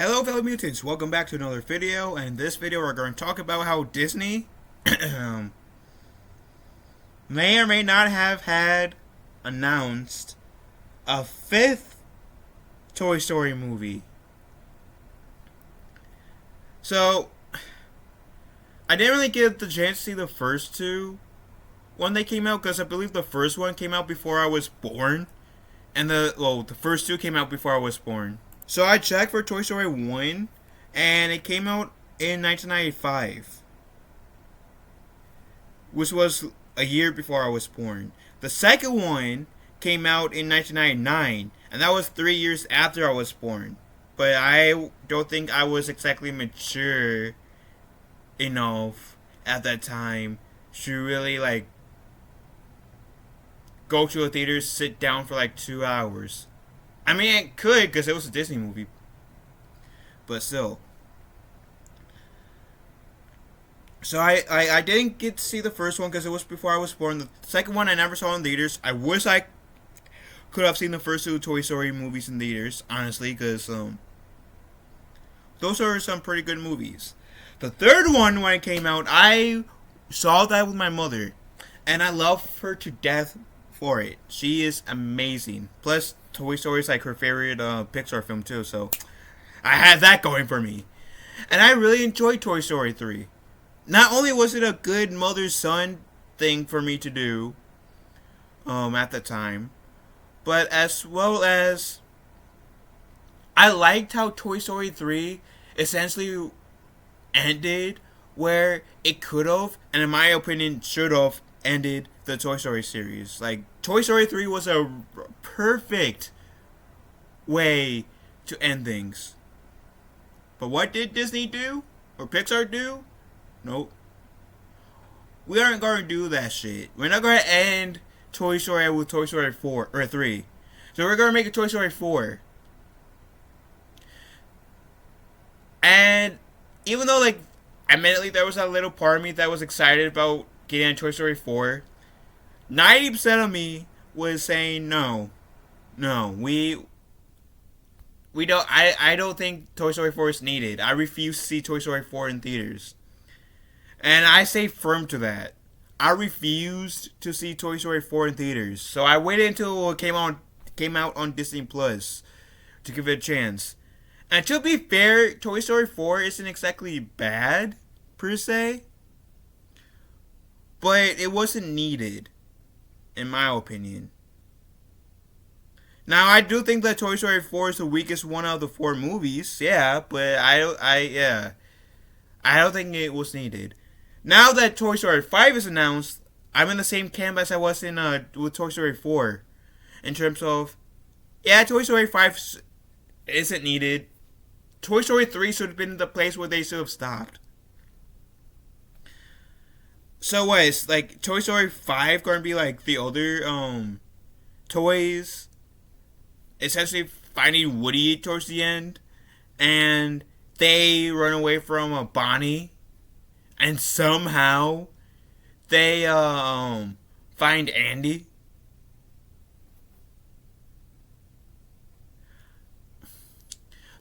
Hello fellow mutants, welcome back to another video, and in this video we're going to talk about how Disney may or may not have had announced a fifth Toy Story movie. So, I didn't really get the chance to see the first two when they came out, because I believe the first one came out before I was born, and the first two came out before I was born. So I checked for Toy Story 1, and it came out in 1995, which was a year before I was born. The second one came out in 1999, and that was 3 years after I was born. But I don't think I was exactly mature enough at that time to really, go to a theater, sit down for 2 hours. I mean, it could, because it was a Disney movie. But still. So I didn't get to see the first one because it was before I was born. The second one I never saw in theaters. I wish I could have seen the first two Toy Story movies in theaters, honestly, because those are some pretty good movies. The third one, when it came out, I saw that with my mother. And I love her to death for it. She is amazing. Plus, Toy Story is her favorite Pixar film too, so I had that going for me. And I really enjoyed Toy Story 3. Not only was it a good mother-son thing for me to do at the time, but as well as I liked how Toy Story 3 essentially ended where it could have, and in my opinion should have, ended the Toy Story series. Toy Story 3 was a perfect way to end things. But what did Disney do? Or Pixar do? Nope. We aren't going to do that shit. We're not going to end Toy Story with Toy Story 4 or 3. So we're going to make a Toy Story 4. And even though admittedly there was a little part of me that was excited about getting on Toy Story 4, 90% of me was saying no, we don't. I don't think Toy Story 4 is needed. I refuse to see Toy Story 4 in theaters, and I stay firm to that. I refused to see Toy Story 4 in theaters, so I waited until it came out on Disney Plus to give it a chance. And to be fair, Toy Story 4 isn't exactly bad per se, but it wasn't needed, in my opinion. Now, I do think that Toy Story 4 is the weakest one out of the four movies, yeah, but I don't think it was needed. Now that Toy Story 5 is announced, I'm in the same camp as I was in with Toy Story 4, in terms of, yeah, Toy Story 5 isn't needed. Toy Story 3 should have been the place where they should have stopped. So what, is Toy Story 5 going to be the other toys essentially finding Woody towards the end, and they run away from Bonnie, and somehow they find Andy?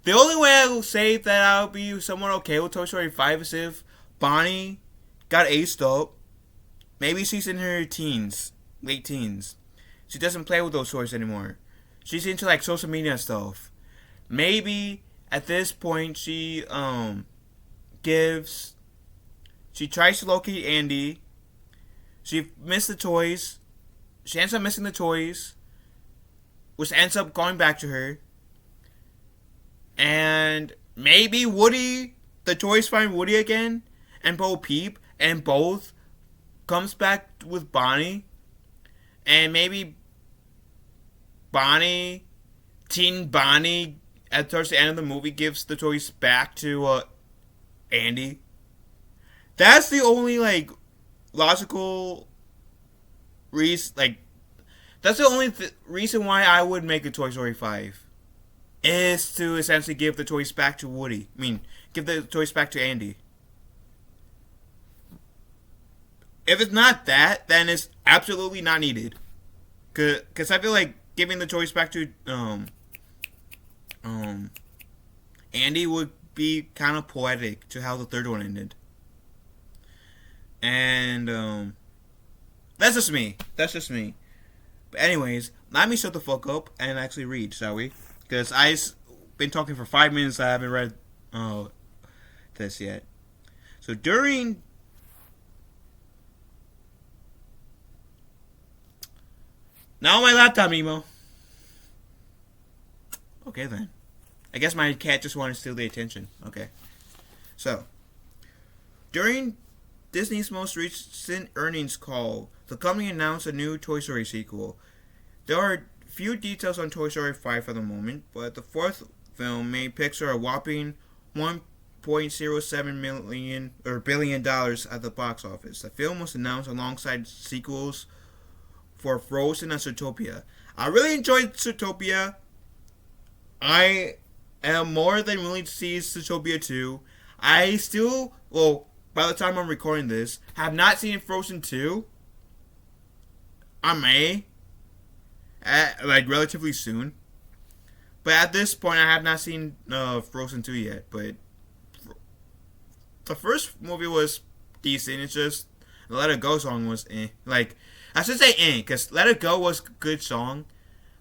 The only way I will say that I'll be somewhat okay with Toy Story 5 is if Bonnie got aced up. Maybe she's in her teens, late teens. She doesn't play with those toys anymore. She's into social media stuff. Maybe at this point she tries to locate Andy. She missed the toys. She ends up missing the toys, which ends up going back to her. And maybe the toys find Woody again, and Bo Peep, and both comes back with Bonnie, and maybe Teen Bonnie, towards the end of the movie, gives the toys back to Andy. That's the only logical reason. That's the only reason why I would make a Toy Story 5, is to essentially give the toys back to Woody. Give the toys back to Andy. If it's not that, then it's absolutely not needed. Cause I feel giving the toys back to Andy would be kind of poetic to how the third one ended. And that's just me. That's just me. But anyways, let me shut the fuck up and actually read, shall we? Because I've been talking for 5 minutes. I haven't read this yet. So during now my laptop, Nemo. Okay then. I guess my cat just wanted to steal the attention. Okay. So during Disney's most recent earnings call, the company announced a new Toy Story sequel. There are few details on Toy Story 5 for the moment, but the fourth film made Pixar a whopping $1.07 billion at the box office. The film was announced alongside sequels for Frozen and Zootopia. I really enjoyed Zootopia. I am more than willing to see Zootopia 2. I still, well, by the time I'm recording this, have not seen Frozen 2. I may, like relatively soon. But at this point, I have not seen Frozen 2 yet. But the first movie was decent. It's just the Let It Go song was like, I should say because Let It Go was a good song.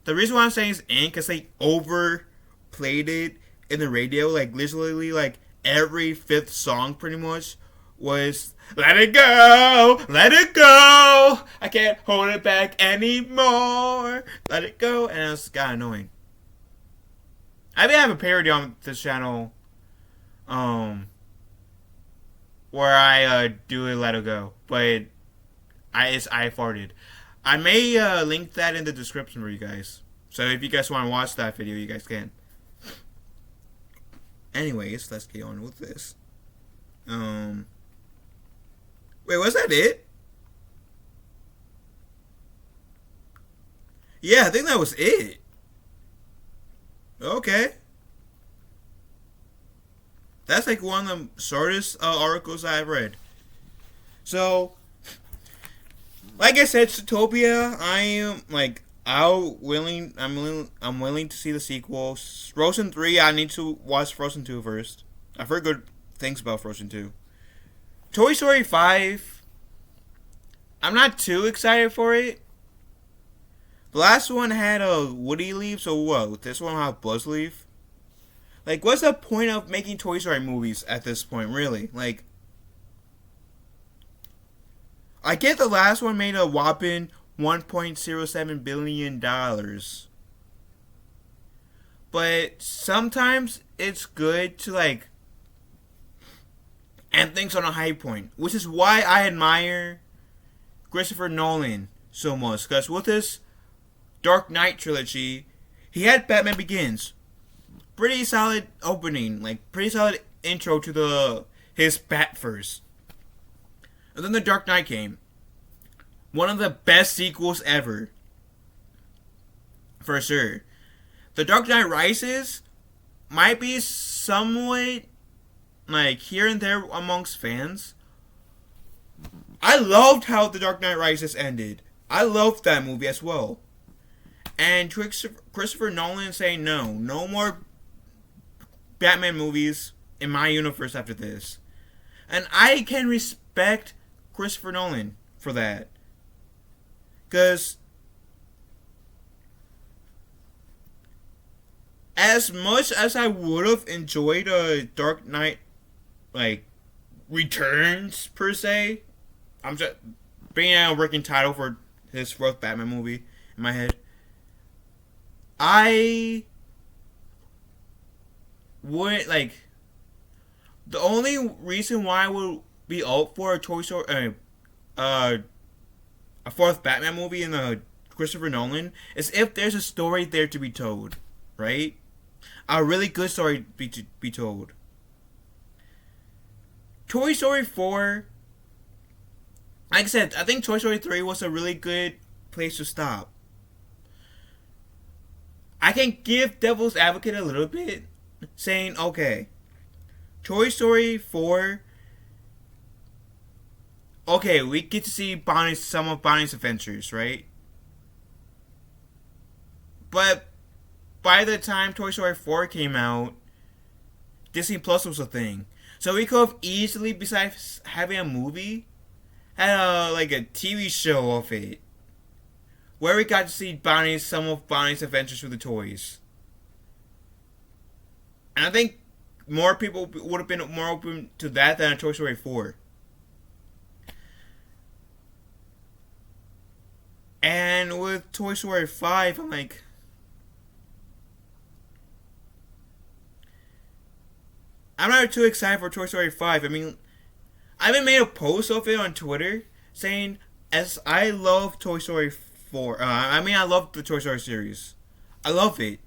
The reason why I'm saying is because they overplayed it in the radio. Like, literally, like, every fifth song pretty much was let it go, I can't hold it back anymore, let it go, and it was kind of annoying. I may have a parody on this channel, where I do Let It Go, but I farted. I may link that in the description for you guys, so if you guys want to watch that video, you guys can. Anyways, let's get on with this. Wait, was that it? Yeah, I think that was it. Okay. That's like one of the shortest articles I've read. So, like I said, Zootopia, I am like I'm willing to see the sequel. Frozen 3, I need to watch Frozen 2 first. I've heard good things about Frozen 2. Toy Story 5, I'm not too excited for it. The last one had a Woody leave, so what? This one will have Buzz leave? Like, what's the point of making Toy Story movies at this point, really? Like, I get the last one made a whopping $1.07 billion. But sometimes it's good to, like, end things on a high point. Which is why I admire Christopher Nolan so much. Because with his Dark Knight trilogy, he had Batman Begins. Pretty solid opening. Like, pretty solid intro to his Batverse. And then The Dark Knight came. One of the best sequels ever. For sure. The Dark Knight Rises might be somewhat, like, here and there amongst fans. I loved how The Dark Knight Rises ended. I loved that movie as well. And Christopher Nolan saying no more Batman movies in my universe after this. And I can respect Christopher Nolan for that. Because as much as I would have enjoyed a Dark Knight, like, Returns, per se, I'm just bringing out a working title for his fourth Batman movie in my head. I would, like, the only reason why I would be up for a Toy Story, a fourth Batman movie in the Christopher Nolan is if there's a story there to be told, right? A really good story to be told. Toy Story 4, like I said, I think Toy Story 3 was a really good place to stop. I can give devil's advocate a little bit, saying, okay, Toy Story 4, okay, we get to see some of Bonnie's adventures, right? But by the time Toy Story 4 came out, Disney Plus was a thing. So we could have easily, besides having a movie, had like a TV show of it, where we got to see some of Bonnie's adventures with the toys. And I think more people would have been more open to that than a Toy Story 4. And with Toy Story 5, I'm like, I'm not too excited for Toy Story 5. I mean, I even made a post of it on Twitter saying, as I love Toy Story 4. I love the Toy Story series. I love it.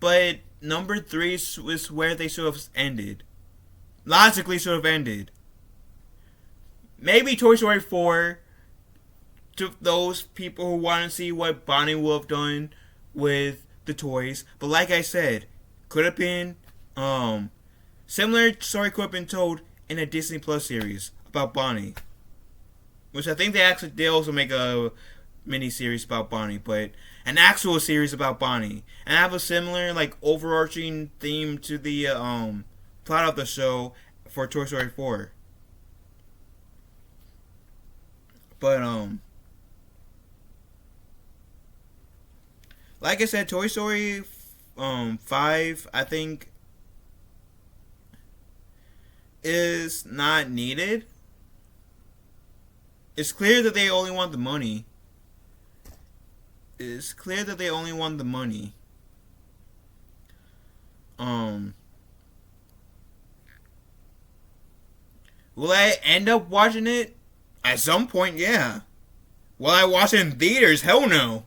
But number 3 is where they should have ended. Logically should have ended. Maybe Toy Story 4, to those people who want to see what Bonnie would have done with the toys. But like I said, could have been similar story could have been told in a Disney Plus series about Bonnie, which I think they also make a mini series about Bonnie, but an actual series about Bonnie, and have a similar like overarching theme to the plot of the show for Toy Story 4. But like I said, Toy Story 5, I think, is not needed. It's clear that they only want the money. It's clear that they only want the money. Will I end up watching it? At some point, yeah. Will I watch it in theaters? Hell no.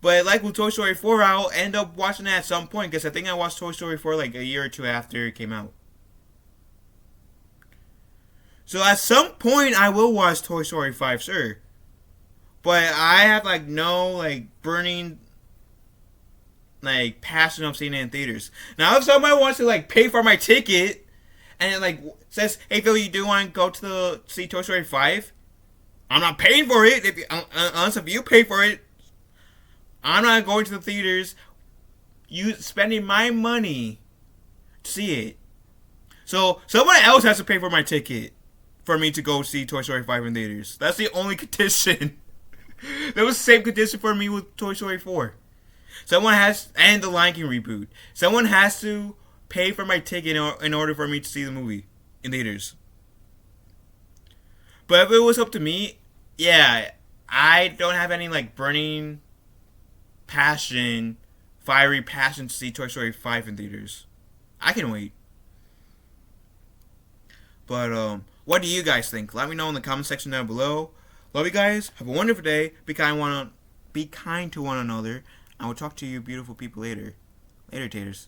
But like with Toy Story 4, I'll end up watching it at some point, because I think I watched Toy Story 4 like a year or two after it came out. So at some point, I will watch Toy Story 5, sure. But I have like no like burning like passion of seeing it in theaters. Now if somebody wants to like pay for my ticket and it like says, "Hey Phil, you do want to go to see Toy Story 5?" I'm not paying for it. Unless if you pay for it, I'm not going to the theaters. You spending my money to see it. So someone else has to pay for my ticket for me to go see Toy Story 5 in theaters. That's the only condition. That was the same condition for me with Toy Story 4. And the Lion King reboot. Someone has to pay for my ticket in order for me to see the movie in theaters. But if it was up to me, yeah, I don't have any like burning passion, fiery passion to see Toy Story 5 in theaters. I can wait. But what do you guys think? Let me know in the comment section down below. Love you guys. Have a wonderful day. Be kind to one another. I will talk to you beautiful people later. Later, taters.